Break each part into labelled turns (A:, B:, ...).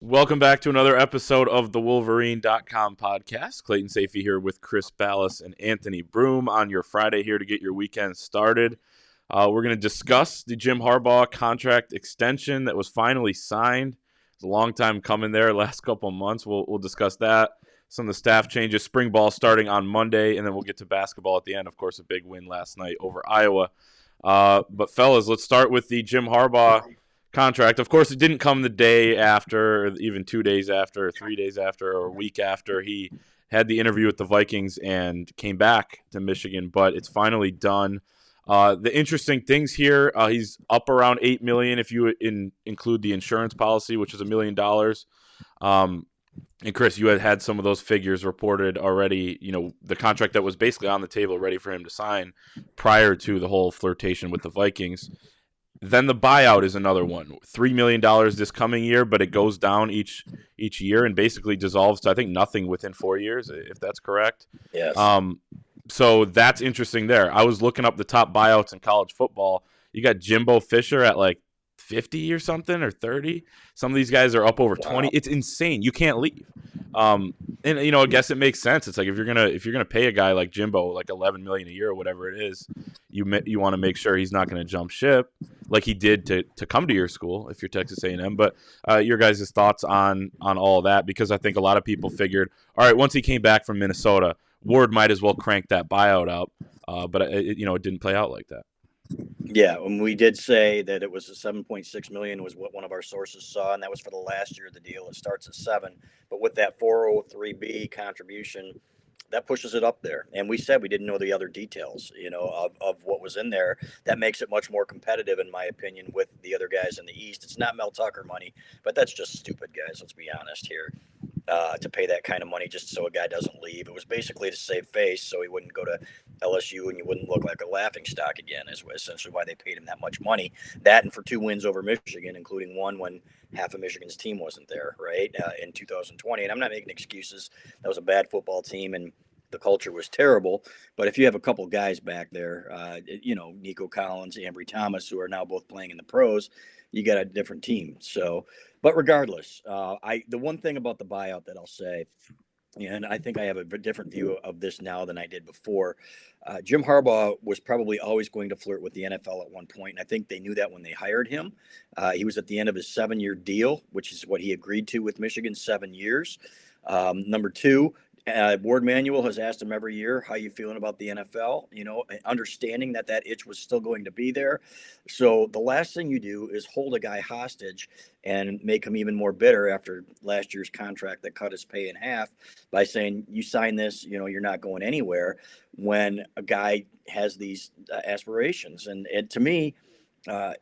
A: Welcome back to another episode of the Wolverine.com podcast. Clayton Safey here with Chris Ballas and Anthony Broom on your Friday here to get your weekend started. We're going to discuss the Jim Harbaugh contract extension that was finally signed. It's a long time coming there, last couple of months. We'll discuss that. Some of the staff changes, spring ball starting on Monday, and then we'll get to basketball at the end. Of course, a big win last night over Iowa. But fellas, let's start with the Jim Harbaugh contract. Of course, it didn't come the day after, or even 2 days after, or 3 days after, or a week after he had the interview with the Vikings and came back to Michigan. But it's finally done. The interesting things here, he's up around $8 million if you include the insurance policy, which is $1 million. And Chris, you had some of those figures reported already. You know, the contract that was basically on the table, ready for him to sign prior to the whole flirtation with the Vikings. Then the buyout is another one, $3 million this coming year, but it goes down each year and basically dissolves to I think nothing within 4 years, if that's correct.
B: Yes.
A: So that's interesting there. I was looking up the top buyouts in college football. You got Jimbo Fisher at like 50 or something or 30. Some of these guys are up over 20.
B: Wow.
A: It's insane. You can't leave. And I guess it makes sense. It's like if you're gonna pay a guy like Jimbo like 11 million a year or whatever it is, you want to make sure he's not going to jump ship like he did to come to your school if you're Texas A&M. But your guys' thoughts on all of that, because I think a lot of people figured, all right, once he came back from Minnesota, Ward might as well crank that buyout up. But it didn't play out like that.
B: Yeah, and we did say that it was a 7.6 million was what one of our sources saw, and that was for the last year of the deal. It starts at 7, but with that 403B contribution, that pushes it up there. And we said we didn't know the other details, of what was in there. That makes it much more competitive, in my opinion, with the other guys in the East. It's not Mel Tucker money, but that's just stupid, guys. Let's be honest here. To pay that kind of money just so a guy doesn't leave. It was basically to save face so he wouldn't go to LSU and you wouldn't look like a laughing stock again, is essentially why they paid him that much money. That and for 2 wins over Michigan, including one when half of Michigan's team wasn't there, right, in 2020. And I'm not making excuses. That was a bad football team and the culture was terrible. But if you have a couple guys back there, Nico Collins, Ambry Thomas, who are now both playing in the pros, you got a different team. So, but regardless, the one thing about the buyout that I'll say, and I think I have a different view of this now than I did before. Jim Harbaugh was probably always going to flirt with the NFL at one point, and I think they knew that when they hired him. He was at the end of his 7-year deal, which is what he agreed to with Michigan, 7 years. Number two, Ward Manuel has asked him every year, how you feeling about the NFL, understanding that itch was still going to be there. So the last thing you do is hold a guy hostage and make him even more bitter after last year's contract that cut his pay in half by saying, you sign this, you're not going anywhere, when a guy has these aspirations. And to me, I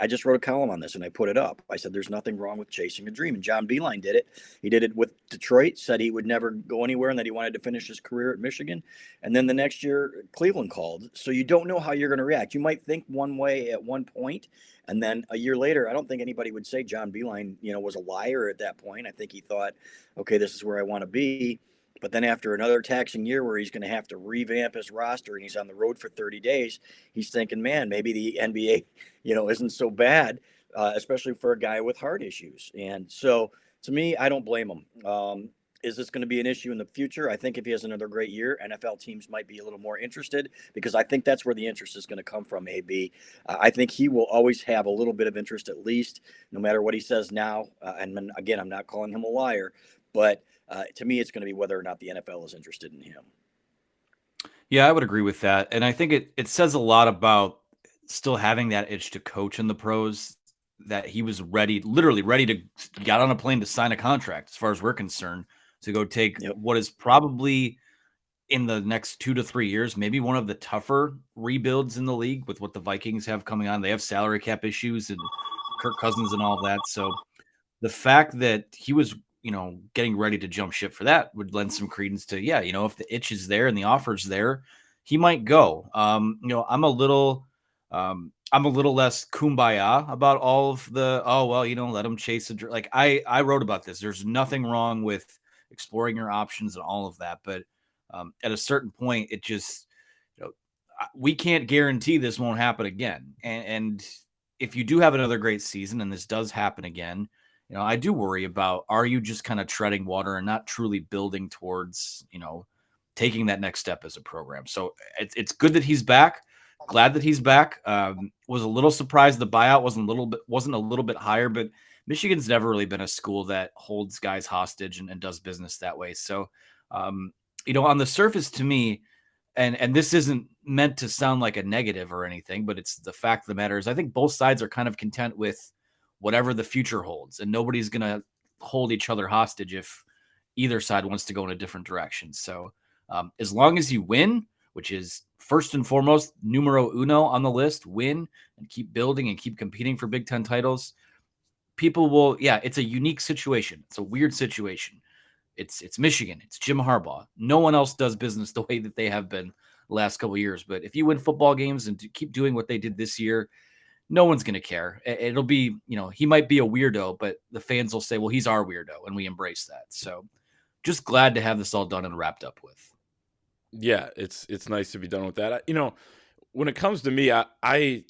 B: just wrote a column on this and I put it up. I said there's nothing wrong with chasing a dream, and John Beeline did it. He did it with Detroit, said he would never go anywhere and that he wanted to finish his career at Michigan. And then the next year Cleveland called. So you don't know how you're going to react. You might think one way at one point, and then a year later, I don't think anybody would say John Beeline, was a liar at that point. I think he thought, okay, this is where I want to be. But then after another taxing year where he's going to have to revamp his roster and he's on the road for 30 days, he's thinking, man, maybe the NBA, isn't so bad, especially for a guy with heart issues. And so to me, I don't blame him. Is this going to be an issue in the future? I think if he has another great year, NFL teams might be a little more interested, because I think that's where the interest is going to come from, AB. I think he will always have a little bit of interest, at least, no matter what he says now. And again, I'm not calling him a liar, but to me, it's going to be whether or not the NFL is interested in him.
C: Yeah, I would agree with that. And I think it says a lot about still having that itch to coach in the pros, that he was literally ready to get on a plane to sign a contract, as far as we're concerned, to go take what is probably in the next 2 to 3 years, maybe one of the tougher rebuilds in the league with what the Vikings have coming on. They have salary cap issues and Kirk Cousins and all that. So the fact that he was, getting ready to jump ship for that would lend some credence to, if the itch is there and the offer's there, he might go. I'm a little less kumbaya about all of the, let him chase like I wrote about this. There's nothing wrong with exploring your options and all of that. But at a certain point, it just, we can't guarantee this won't happen again. And if you do have another great season and this does happen again, I do worry about, are you just kind of treading water and not truly building towards, taking that next step as a program? So it's good that he's back. Glad that he's back. Was a little surprised the buyout wasn't a little bit higher, but Michigan's never really been a school that holds guys hostage and does business that way. So, on the surface, to me, and this isn't meant to sound like a negative or anything, but it's the fact of the matter is, I think both sides are kind of content with whatever the future holds, and nobody's going to hold each other hostage if either side wants to go in a different direction. So as long as you win, which is first and foremost, numero uno on the list, win and keep building and keep competing for Big Ten titles, people will, it's a unique situation. It's a weird situation. It's Michigan. It's Jim Harbaugh. No one else does business the way that they have been the last couple of years. But if you win football games and keep doing what they did this year, no one's going to care. It'll be, he might be a weirdo, but the fans will say, well, he's our weirdo, and we embrace that. So just glad to have this all done and wrapped up with.
A: Yeah, it's nice to be done with that. When it comes to me, I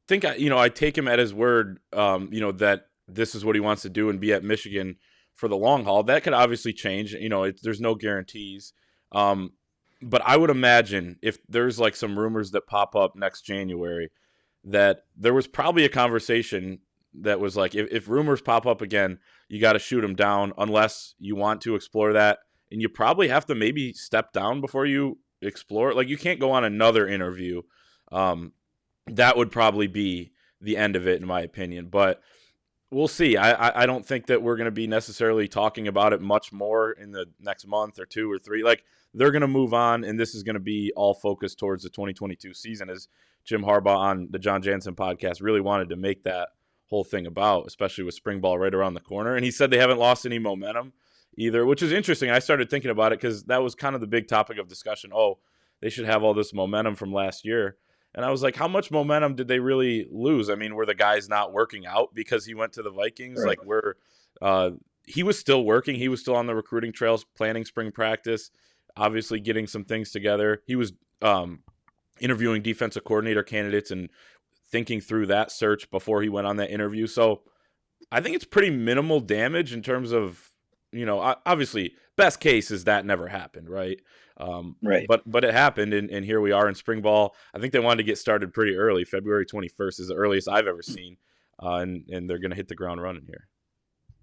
A: think I take him at his word, that this is what he wants to do and be at Michigan for the long haul. That could obviously change. There's no guarantees. But I would imagine if there's like some rumors that pop up next January, that there was probably a conversation that was like, if rumors pop up again, you got to shoot them down unless you want to explore that. And you probably have to maybe step down before you explore it. Like, you can't go on another interview. That would probably be the end of it, in my opinion. But we'll see. I don't think that we're going to be necessarily talking about it much more in the next month or 2 or 3. Like, they're going to move on, and this is going to be all focused towards the 2022 season, as Jim Harbaugh on the John Jansen podcast really wanted to make that whole thing about, especially with spring ball right around the corner. And he said they haven't lost any momentum either, which is interesting. I started thinking about it because that was kind of the big topic of discussion. Oh, they should have all this momentum from last year. And I was like, how much momentum did they really lose? I mean, were the guys not working out because he went to the Vikings?
B: Right.
A: Like, he was still working. He was still on the recruiting trails, planning spring practice, obviously getting some things together. He was interviewing defensive coordinator candidates and thinking through that search before he went on that interview. So I think it's pretty minimal damage in terms of, obviously best case is that never happened, right?
B: Right.
A: But it happened, and here we are in spring ball. I think they wanted to get started pretty early. February 21st is the earliest I've ever seen, and they're going to hit the ground running here.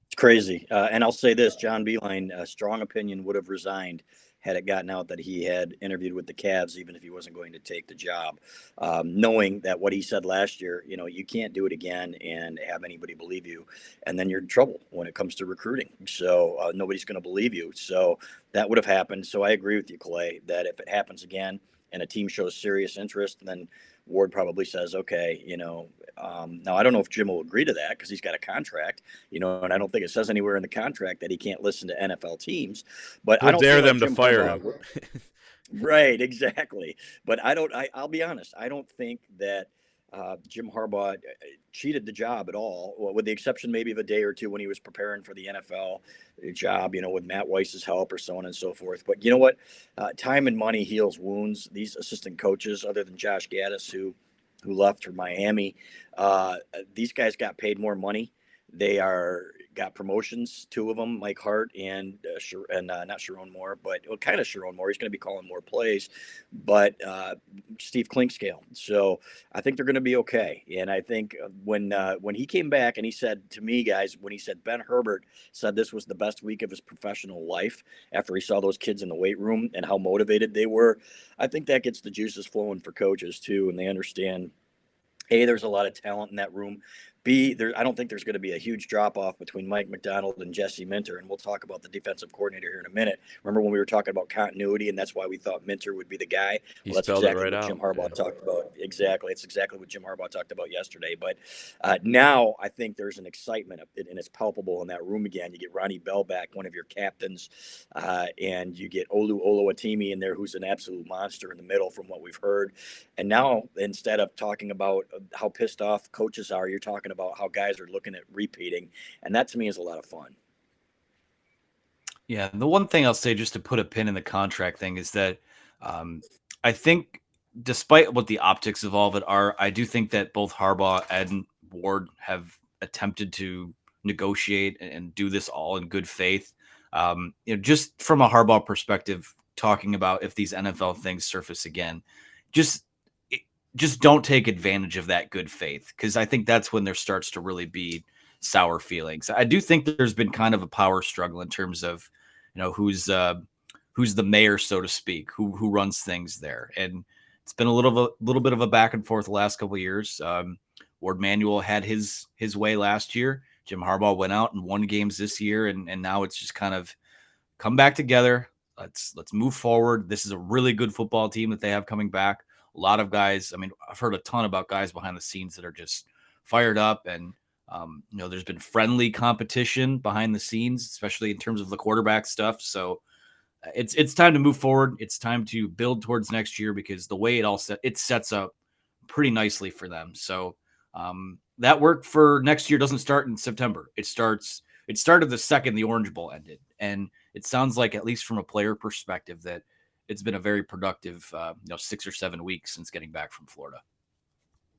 B: It's crazy. And I'll say this, John Beilein, a strong opinion, would have resigned had it gotten out that he had interviewed with the Cavs, even if he wasn't going to take the job, knowing that what he said last year, you can't do it again and have anybody believe you. And then you're in trouble when it comes to recruiting. So nobody's going to believe you. So that would have happened. So I agree with you, Clay, that if it happens again and a team shows serious interest, then Ward probably says, okay, now I don't know if Jim will agree to that because he's got a contract, and I don't think it says anywhere in the contract that he can't listen to NFL teams, but I don't
A: dare
B: feel
A: them
B: like
A: to fire him.
B: Right, exactly. But I'll be honest. I don't think that Jim Harbaugh cheated the job at all, with the exception maybe of a day or two when he was preparing for the NFL job, with Matt Weiss's help or so on and so forth. But you know what? Time and money heals wounds. These assistant coaches, other than Josh Gaddis, who left for Miami, these guys got paid more money. They got promotions, 2 of them, Mike Hart and not Sharon Moore, but kind of Sharon Moore. He's going to be calling more plays, but Steve Klinkscale. So I think they're going to be okay. And I think when he came back and he said to me, guys, when he said Ben Herbert said this was the best week of his professional life after he saw those kids in the weight room and how motivated they were, I think that gets the juices flowing for coaches too, and they understand. A, there's a lot of talent in that room. B, I don't think there's going to be a huge drop-off between Mike McDonald and Jesse Minter, and we'll talk about the defensive coordinator here in a minute. Remember when we were talking about continuity, and that's why we thought Minter would be the guy?
A: He
B: Well, that's
A: spelled it
B: exactly
A: right
B: what
A: out.
B: Jim Harbaugh talked about. Exactly. It's exactly what Jim Harbaugh talked about yesterday. But now I think there's an excitement, and it's palpable in that room again. You get Ronnie Bell back, one of your captains, and you get Olu Oluwatimi in there, who's an absolute monster in the middle from what we've heard. And now, instead of talking about how pissed off coaches are, you're talking about how guys are looking at repeating, and that to me is a lot of fun.
C: Yeah, the one thing I'll say, just to put a pin in the contract thing, is that I think, despite what the optics of all of it are, I do think that both Harbaugh and Ward have attempted to negotiate and do this all in good faith. Just from a Harbaugh perspective, talking about if these NFL things surface again, just don't take advantage of that good faith, because I think that's when there starts to really be sour feelings. I do think that there's been kind of a power struggle in terms of, who's the mayor, so to speak, who runs things there, and it's been a little bit of a back and forth the last couple of years. Ward Manuel had his way last year. Jim Harbaugh went out and won games this year, and now it's just kind of come back together. Let's move forward. This is a really good football team that they have coming back. A lot of guys. I mean, I've heard a ton about guys behind the scenes that are just fired up, and there's been friendly competition behind the scenes, especially in terms of the quarterback stuff. So it's time to move forward. It's time to build towards next year, because the way it sets up pretty nicely for them. So that work for next year doesn't start in September. It started the second the Orange Bowl ended, and it sounds like, at least from a player perspective, that it's been a very productive 6 or 7 weeks since getting back from Florida.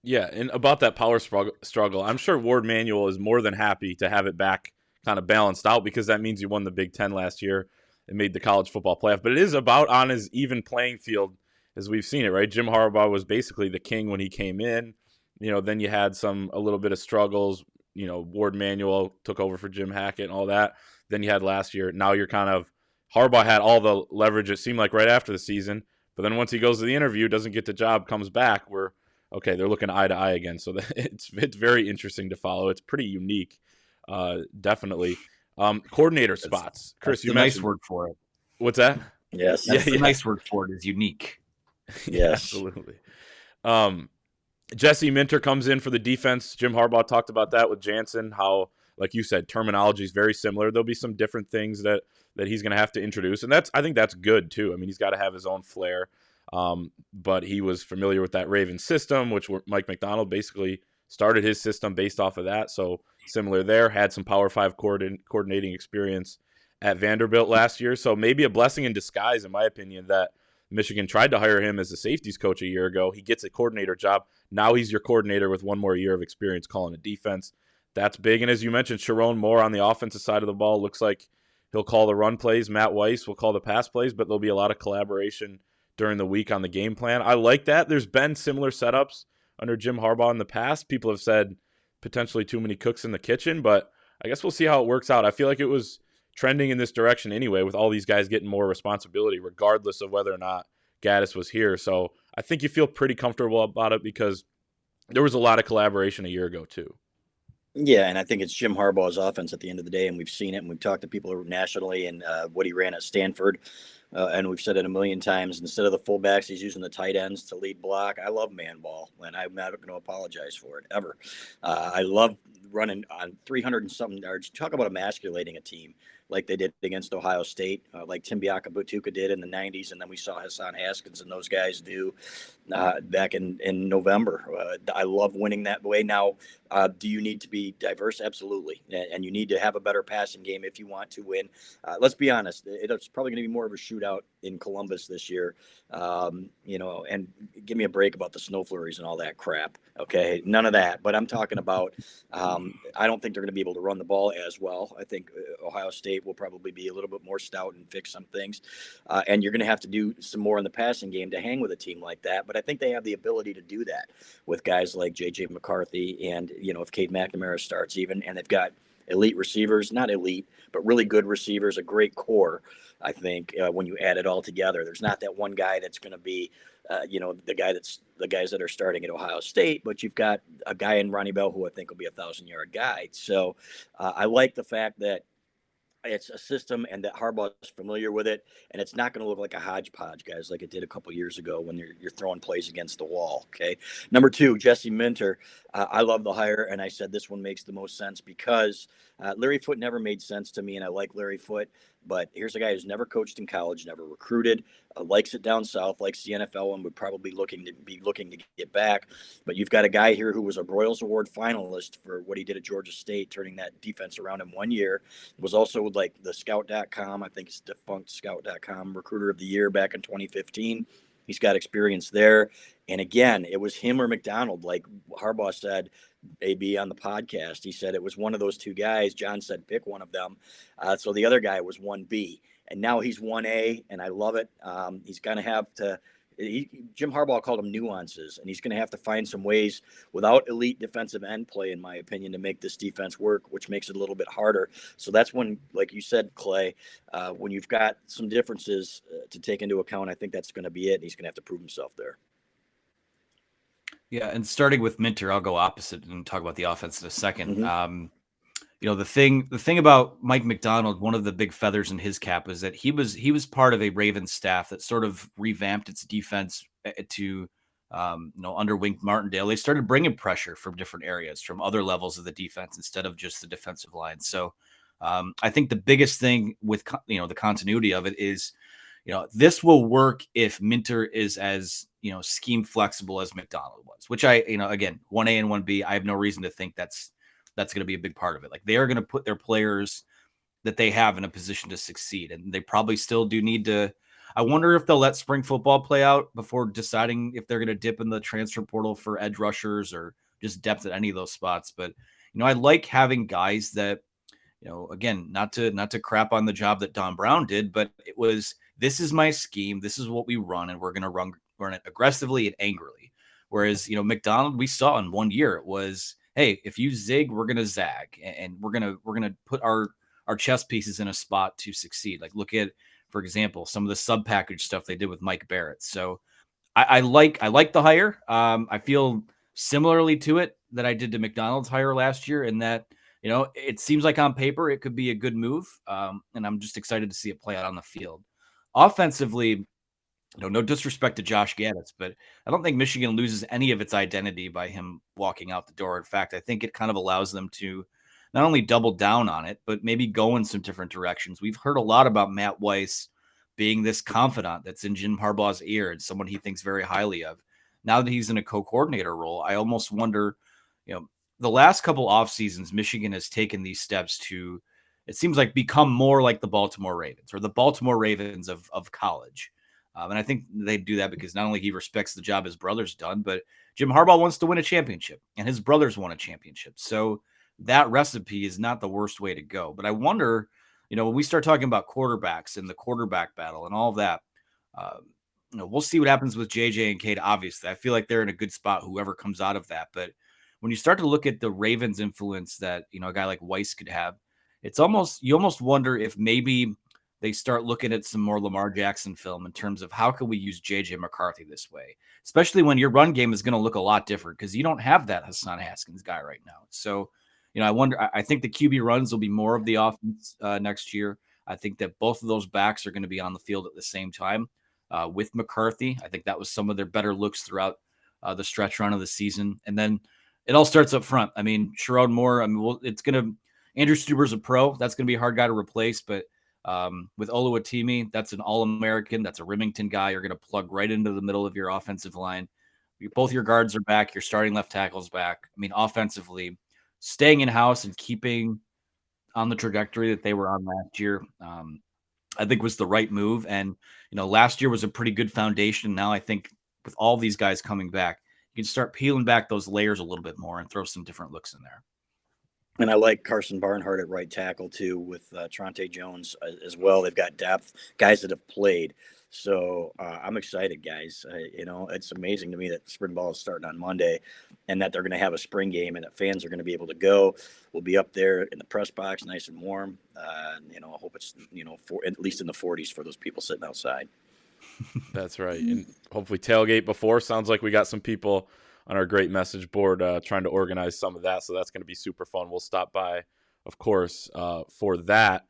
A: Yeah, and about that power struggle, I'm sure Ward Manuel is more than happy to have it back kind of balanced out, because that means you won the Big Ten last year and made the college football playoff. But it is about on as even playing field as we've seen it, right? Jim Harbaugh was basically the king when he came in. Then you had a little bit of struggles. Ward Manuel took over for Jim Hackett and all that. Then you had last year. Now you're Harbaugh had all the leverage, it seemed like, right after the season. But then once he goes to the interview, doesn't get the job, comes back, they're looking eye to eye again. So it's very interesting to follow. It's pretty unique, definitely. Coordinator spots. Chris, you mentioned.
C: Nice word for it.
A: What's that?
B: Yes.
C: That's the nice word for it is unique.
B: Yes.
A: Absolutely. Jesse Minter comes in for the defense. Jim Harbaugh talked about that with Jansen, how, like you said, terminology is very similar. There'll be some different things that he's going to have to introduce, and I think that's good too. I mean, he's got to have his own flair, but he was familiar with that Ravens system, which Mike McDonald basically started his system based off of that. So similar there. Had some Power 5 coordinating experience at Vanderbilt last year. So maybe a blessing in disguise, in my opinion, that Michigan tried to hire him as a safeties coach a year ago. He gets a coordinator job. Now he's your coordinator with one more year of experience calling a defense. That's big. And as you mentioned, Sharon Moore on the offensive side of the ball looks like he'll call the run plays. Matt Weiss will call the pass plays, but there'll be a lot of collaboration during the week on the game plan. I like that. There's been similar setups under Jim Harbaugh in the past. People have said potentially too many cooks in the kitchen, but I guess we'll see how it works out. I feel like it was trending in this direction anyway, with all these guys getting more responsibility, regardless of whether or not Gaddis was here. So I think you feel pretty comfortable about it, because there was a lot of collaboration a year ago too.
B: Yeah, and I think it's Jim Harbaugh's offense at the end of the day, and we've seen it, and we've talked to people nationally, and what he ran at Stanford, and we've said it a million times. Instead of the fullbacks, he's using the tight ends to lead block. I love man ball, and I'm not going to apologize for it ever. I love running on 300 and something yards. Talk about emasculating a team like they did against Ohio State, like Tim Biakabutuka did in the 90s, and then we saw Hassan Haskins and those guys do back in November. I love winning that way. Now, do you need to be diverse? Absolutely. And you need to have a better passing game if you want to win. Let's be honest. It's probably going to be more of a shootout in Columbus this year. And give me a break about the snow flurries and all that crap. Okay. None of that. But I'm talking about, I don't think they're going to be able to run the ball as well. I think Ohio State will probably be a little bit more stout and fix some things. And you're going to have to do some more in the passing game to hang with a team like that. But I think they have the ability to do that with guys like J.J. McCarthy and, if Cade McNamara starts even, and they've got elite receivers, not elite, but really good receivers, a great core. I think when you add it all together, there's not that one guy that's going to be, the guys that are starting at Ohio State, but you've got a guy in Ronnie Bell who I think will be a 1,000-yard guy. So I like the fact that it's a system and that Harbaugh is familiar with it, and it's not going to look like a hodgepodge, guys, like it did a couple years ago when you're throwing plays against the wall. Okay. Number 2, Jesse Minter. I love the hire, and I said this one makes the most sense because Larry Foote never made sense to me, and I like Larry Foote, but here's a guy who's never coached in college, never recruited, likes it down south, likes the NFL, and would probably be looking to get back. But you've got a guy here who was a Broyles Award finalist for what he did at Georgia State, turning that defense around in 1 year. Was also like the Scout.com, I think it's defunct Scout.com Recruiter of the Year back in 2015. He's got experience there. And again, it was him or McDonald. Like Harbaugh said, AB on the podcast. He said it was one of those two guys. John said pick one of them. So the other guy was 1B, and now he's 1A, and I love it. He's going to have to. Jim Harbaugh called them nuances, and he's going to have to find some ways without elite defensive end play, in my opinion, to make this defense work, which makes it a little bit harder. So that's when, like you said, Clay, when you've got some differences to take into account, I think that's going to be it. And he's going to have to prove himself there.
C: Yeah, and starting with Minter, I'll go opposite and talk about the offense in a second.
B: Mm-hmm.
C: The thing about Mike Macdonald, one of the big feathers in his cap is that he was part of a Ravens staff that sort of revamped its defense to under Wink Martindale. They started bringing pressure from different areas, from other levels of the defense instead of just the defensive line. So I think the biggest thing with the continuity of it is, this will work if Minter is as scheme flexible as Macdonald was, which again, 1A and 1B, I have no reason to think that's going to be a big part of it. Like, they are going to put their players that they have in a position to succeed. And they probably still do need to. I wonder if they'll let spring football play out before deciding if they're going to dip in the transfer portal for edge rushers or just depth at any of those spots. But, I like having guys that, again, not to crap on the job that Don Brown did, but this is my scheme. This is what we run, and we're going to run it aggressively and angrily. Whereas, Macdonald, we saw in 1 year, it was, hey, if you zig, we're going to zag, and we're going to put our chess pieces in a spot to succeed. Like, look at, for example, some of the sub package stuff they did with Mike Barrett. So I like the hire. I feel similarly to it that I did to Macdonald's hire last year, in that, it seems like on paper it could be a good move. And I'm just excited to see it play out on the field. Offensively, no disrespect to Josh Gaddis, but I don't think Michigan loses any of its identity by him walking out the door. In fact, I think it kind of allows them to not only double down on it, but maybe go in some different directions. We've heard a lot about Matt Weiss being this confidant that's in Jim Harbaugh's ear and someone he thinks very highly of. Now that he's in a co-coordinator role, I almost wonder, the last couple off seasons, Michigan has taken these steps to, it seems like, become more like the Baltimore Ravens, or the Baltimore Ravens of college. And I think they do that because not only he respects the job his brother's done, but Jim Harbaugh wants to win a championship, and his brothers won a championship. So that recipe is not the worst way to go. But I wonder, when we start talking about quarterbacks and the quarterback battle and all of that, we'll see what happens with JJ and Cade. Obviously, I feel like they're in a good spot, whoever comes out of that. But when you start to look at the Ravens' influence that, a guy like Weiss could have, you almost wonder if maybe they start looking at some more Lamar Jackson film in terms of how can we use JJ McCarthy this way, especially when your run game is going to look a lot different because you don't have that Hassan Haskins guy right now. So, I think the QB runs will be more of the offense next year. I think that both of those backs are going to be on the field at the same time with McCarthy. I think that was some of their better looks throughout the stretch run of the season. And then it all starts up front. I mean, Sherrod Moore, Andrew Stuber's a pro. That's going to be a hard guy to replace, but with Oluwatimi, that's an All-American. That's a Remington guy. You're going to plug right into the middle of your offensive line. Both your guards are back. Your starting left tackle's back. I mean, offensively, staying in-house and keeping on the trajectory that they were on last year, I think was the right move. And, last year was a pretty good foundation. Now I think with all these guys coming back, you can start peeling back those layers a little bit more and throw some different looks in there.
B: And I like Carson Barnhart at right tackle too, with Tronte Jones as well. They've got depth, guys that have played. So I'm excited, guys. It's amazing to me that spring ball is starting on Monday, and that they're going to have a spring game, and that fans are going to be able to go. We'll be up there in the press box, nice and warm. I hope it's at least in the 40s for those people sitting outside.
A: That's right, and hopefully tailgate before. Sounds like we got some people on our great message board trying to organize some of that. So that's going to be super fun. We'll stop by, of course, for that.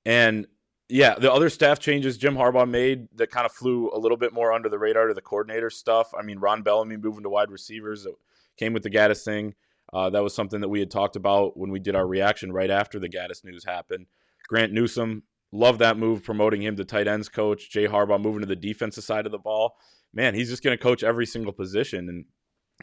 A: And yeah, the other staff changes Jim Harbaugh made that kind of flew a little bit more under the radar to the coordinator stuff. I mean, Ron Bellamy moving to wide receivers, that came with the Gaddis thing. That was something that we had talked about when we did our reaction right after the Gaddis news happened. Grant Newsome, love that move, promoting him to tight ends coach. Jay Harbaugh moving to the defensive side of the ball. Man, he's just going to coach every single position. And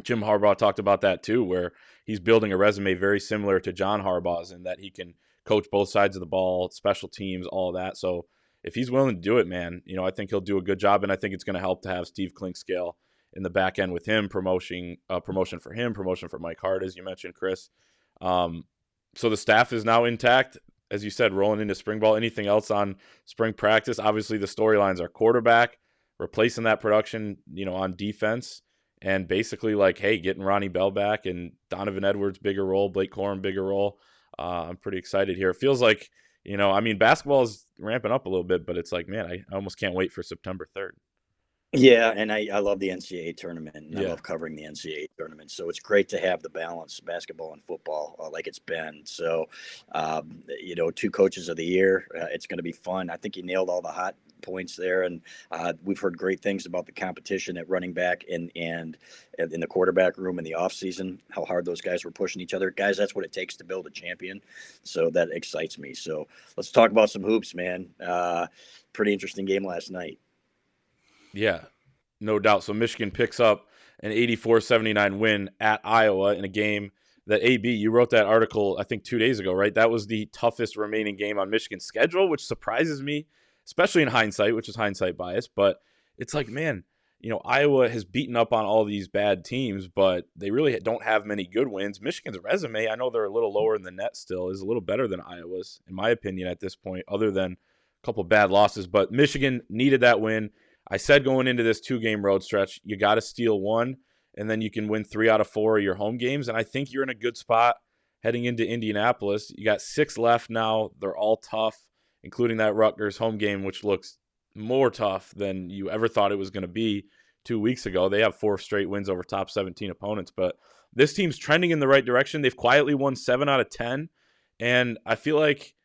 A: Jim Harbaugh talked about that too, where he's building a resume very similar to John Harbaugh's in that he can coach both sides of the ball, special teams, all that. So if he's willing to do it, man, I think he'll do a good job, and I think it's going to help to have Steve Clinkscale in the back end with him, promotion for him, promotion for Mike Hart, as you mentioned, Chris. So the staff is now intact, as you said, rolling into spring ball. Anything else on spring practice? Obviously, the storylines are quarterback, replacing that production, on defense, and basically like, hey, getting Ronnie Bell back and Donovan Edwards, bigger role, Blake Corum, bigger role. I'm pretty excited here. It feels like, basketball is ramping up a little bit, but it's like, man, I almost can't wait for September 3rd.
B: Yeah, and I love the NCAA tournament, and I
A: Yeah.
B: love covering the NCAA tournament. So it's great to have the balance, basketball and football, like it's been. So, 2 coaches of the year, it's going to be fun. I think you nailed all the hot points there, and we've heard great things about the competition at running back and in the quarterback room in the offseason, how hard those guys were pushing each other. Guys, that's what it takes to build a champion. So that excites me. So let's talk about some hoops, man. Pretty interesting game last night.
A: Yeah, no doubt. So Michigan picks up an 84-79 win at Iowa in a game that, AB, you wrote that article, I think 2 days ago, right? That was the toughest remaining game on Michigan's schedule, which surprises me, especially in hindsight, which is hindsight bias. But it's like, man, Iowa has beaten up on all these bad teams, but they really don't have many good wins. Michigan's resume, I know they're a little lower in the net still, is a little better than Iowa's, in my opinion, at this point, other than a couple bad losses. But Michigan needed that win. I said going into this 2-game road stretch, you got to steal one, and then you can win 3 out of 4 of your home games. And I think you're in a good spot heading into Indianapolis. You got 6 left now. They're all tough, including that Rutgers home game, which looks more tough than you ever thought it was going to be 2 weeks ago. They have 4 straight wins over top 17 opponents. But this team's trending in the right direction. They've quietly won 7 out of 10. And I feel like,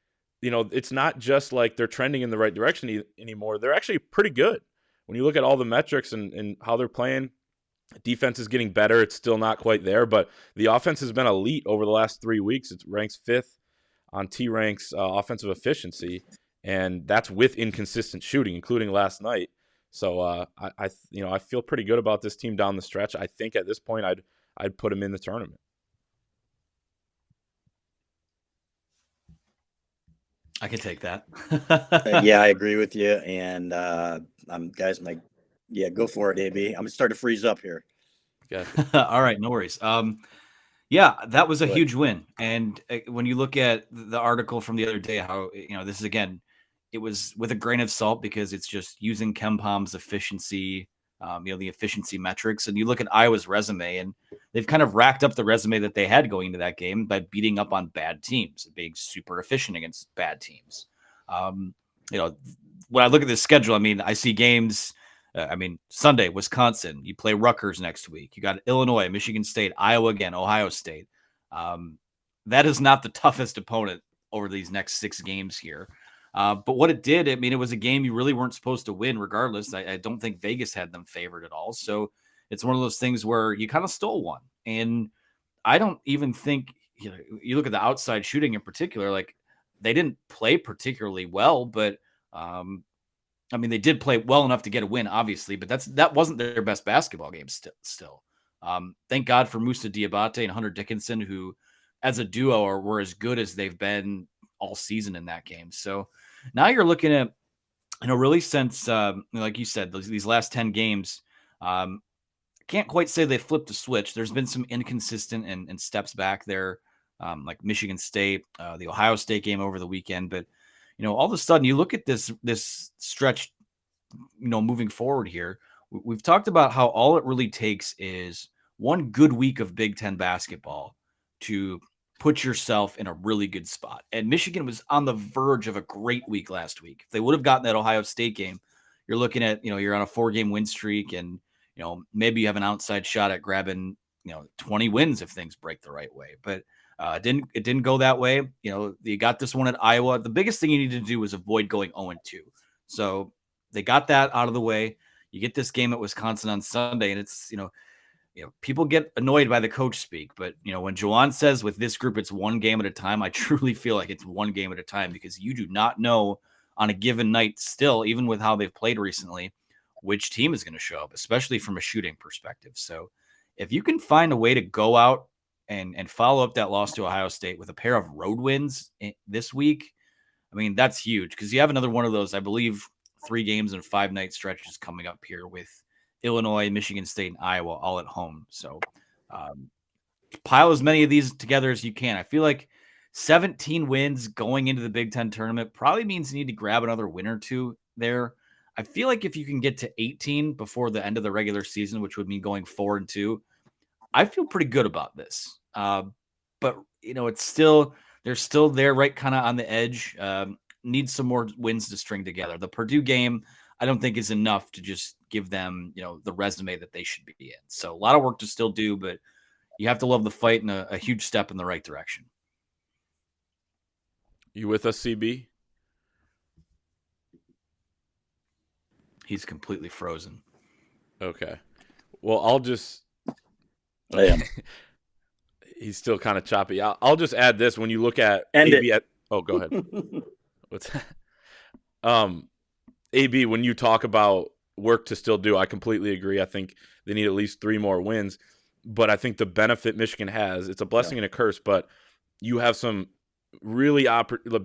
A: it's not just like they're trending in the right direction anymore. They're actually pretty good. When you look at all the metrics and how they're playing, defense is getting better. It's still not quite there, but the offense has been elite over the last 3 weeks. It ranks 5th on T-Rank's offensive efficiency, and that's with inconsistent shooting, including last night. So I feel pretty good about this team down the stretch. I think at this point I'd put them in the tournament.
C: I can take that.
B: Yeah, I agree with you. And guys, go for it, AB. I'm starting to freeze up here.
C: All right, no worries. Yeah, that was a huge win. And when you look at the article from the other day, how this is, again, it was with a grain of salt because it's just using KenPom's efficiency, the efficiency metrics. And you look at Iowa's resume, and they've kind of racked up the resume that they had going into that game by beating up on bad teams, being super efficient against bad teams. When I look at this schedule, I see games. Sunday, Wisconsin. You play Rutgers next week. You got Illinois, Michigan State, Iowa again, Ohio State. That is not the toughest opponent over these next 6 games here. But what it did, it was a game you really weren't supposed to win regardless. I don't think Vegas had them favored at all. So it's one of those things where you kind of stole one. And I don't even think, you look at the outside shooting in particular, like they didn't play particularly well, but they did play well enough to get a win, obviously, but that wasn't their best basketball game still. Thank God for Moussa Diabate and Hunter Dickinson, who as a duo were as good as they've been all season in that game. So now you're looking at, really since, like you said, these last 10 games, can't quite say they flipped a switch. There's been some inconsistent and steps back there, like Michigan State, the Ohio State game over the weekend. But, all of a sudden you look at this stretch, moving forward here, we've talked about how all it really takes is one good week of Big Ten basketball to put yourself in a really good spot. And Michigan was on the verge of a great week last week. If they would have gotten that Ohio State game, you're looking at, you're on a 4-game win streak, and, maybe you have an outside shot at grabbing, 20 wins if things break the right way. But it didn't go that way. You got this one at Iowa. The biggest thing you need to do is avoid going 0-2. So they got that out of the way. You get this game at Wisconsin on Sunday, and it's, people get annoyed by the coach speak, but when Juwan says with this group, it's 1 game at a time, I truly feel like it's 1 game at a time, because you do not know on a given night still, even with how they've played recently, which team is going to show up, especially from a shooting perspective. So if you can find a way to go out and follow up that loss to Ohio State with a pair of road wins this week, that's huge, because you have another one of those, I believe, 3 games and 5-night stretches coming up here with Illinois, Michigan State, and Iowa all at home. So pile as many of these together as you can. I feel like 17 wins going into the Big Ten tournament probably means you need to grab another win or two there. I feel like if you can get to 18 before the end of the regular season, which would mean going 4-2, I feel pretty good about this. But it's still, they're still there, right, kind of on the edge. Needs some more wins to string together. The Purdue game, I don't think is enough to just give them, the resume that they should be in. So a lot of work to still do, but you have to love the fight and a huge step in the right direction.
A: You with us, CB?
C: He's completely frozen.
A: Okay. Well, I'll just.
B: I am.
A: He's still kind of choppy. I'll just add this: when you look at
B: End
A: AB,
B: it.
A: oh, go ahead. What's that? AB, when you talk about work to still do, I completely agree. I think they need at least 3 more wins. But I think the benefit Michigan has, it's a blessing and a curse, but you have some really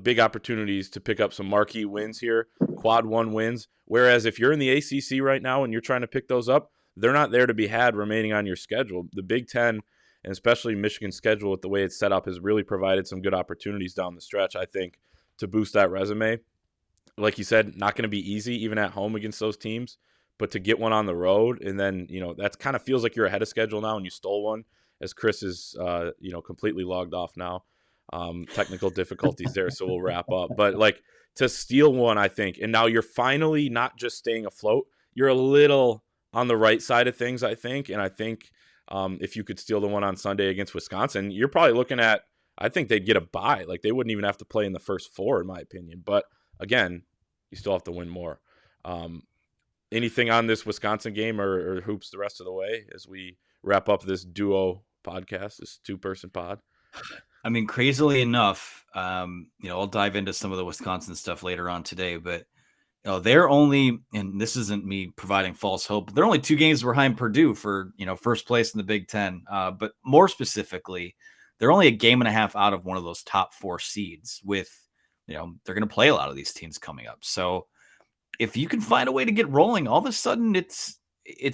A: big opportunities to pick up some marquee wins here, quad 1 wins. Whereas if you're in the ACC right now and you're trying to pick those up, they're not there to be had remaining on your schedule. The Big Ten, and especially Michigan's schedule with the way it's set up, has really provided some good opportunities down the stretch, I think, to boost that resume. Like you said, not going to be easy even at home against those teams, but to get one on the road, and then, that kind of feels like you're ahead of schedule now and you stole one, as Chris is, completely logged off now. Technical difficulties there, so we'll wrap up. But, to steal one, I think, and now you're finally not just staying afloat, you're a little on the right side of things, I think, and I think if you could steal the one on Sunday against Wisconsin, you're probably looking at, I think they'd get a bye. They wouldn't even have to play in the first 4, in my opinion. But, again, you still have to win more. Anything on this Wisconsin game or hoops the rest of the way as we wrap up this duo podcast, this 2-person pod?
C: I mean, crazily enough, I'll dive into some of the Wisconsin stuff later on today, but they're only, and this isn't me providing false hope, they're only 2 games behind Purdue for, first place in the Big Ten. But more specifically, they're only a game and a half out of one of those top 4 seeds with, they're going to play a lot of these teams coming up. So if you can find a way to get rolling, all of a sudden it's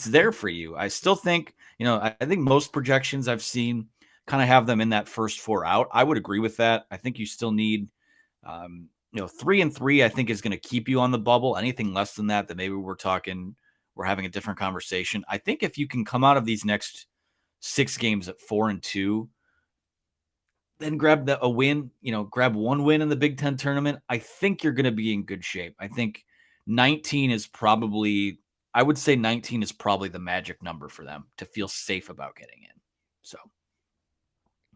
C: there for you. I still think, I think most projections I've seen kind of have them in that first 4 out. I would agree with that. I think you still need, 3-3, I think, is going to keep you on the bubble. Anything less than that, then maybe we're having a different conversation. I think if you can come out of these next 6 games at 4-2, then grab a win, grab 1 win in the Big Ten tournament, I think you're going to be in good shape. I think 19 is probably, I would say 19 is probably the magic number for them to feel safe about getting in. So.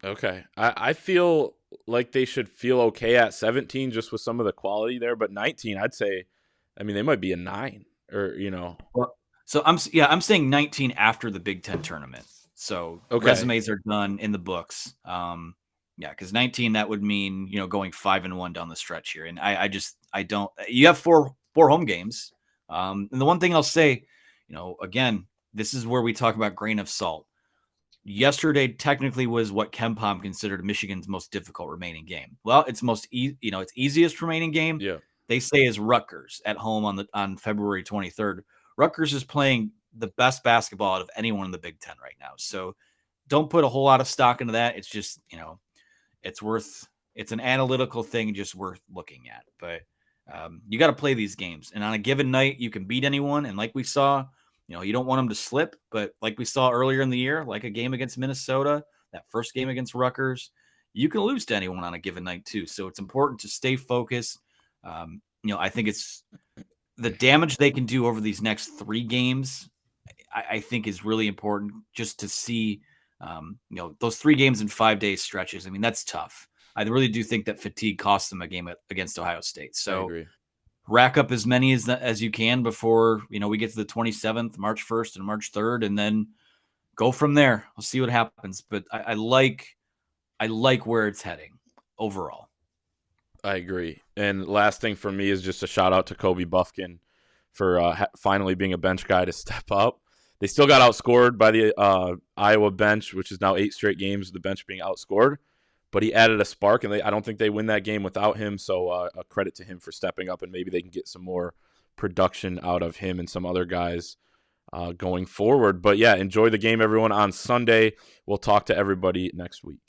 A: Okay. I feel like they should feel okay at 17 just with some of the quality there, but 19, I'd say, they might be a 9 or,
C: Well, so I'm saying 19 after the Big Ten tournament. So resumes are done in the books. Because 19, that would mean, going 5-1 down the stretch here. And I don't, you have four home games. And the one thing I'll say, again, this is where we talk about grain of salt. Yesterday technically was what KenPom considered Michigan's most difficult remaining game. Well, it's its easiest remaining game.
A: Yeah.
C: They say is Rutgers at home on February 23rd. Rutgers is playing the best basketball out of anyone in the Big Ten right now. So don't put a whole lot of stock into that. It's just, it's an analytical thing just worth looking at. But you got to play these games. And on a given night, you can beat anyone. And like we saw, you don't want them to slip. But like we saw earlier in the year, like a game against Minnesota, that first game against Rutgers, you can lose to anyone on a given night too. So it's important to stay focused. I think it's the damage they can do over these next 3 games, I think is really important just to see, those 3 games in 5 days stretches. That's tough. I really do think that fatigue cost them a game against Ohio State. So
A: I agree.
C: Rack up as many as you can before, we get to the 27th, March 1st and March 3rd, and then go from there. We'll see what happens. But I like where it's heading overall.
A: I agree. And last thing for me is just a shout out to Kobe Buffkin for finally being a bench guy to step up. They still got outscored by the Iowa bench, which is now 8 straight games of the bench being outscored. But he added a spark, and I don't think they win that game without him. So a credit to him for stepping up, and maybe they can get some more production out of him and some other guys going forward. But yeah, enjoy the game, everyone, on Sunday. We'll talk to everybody next week.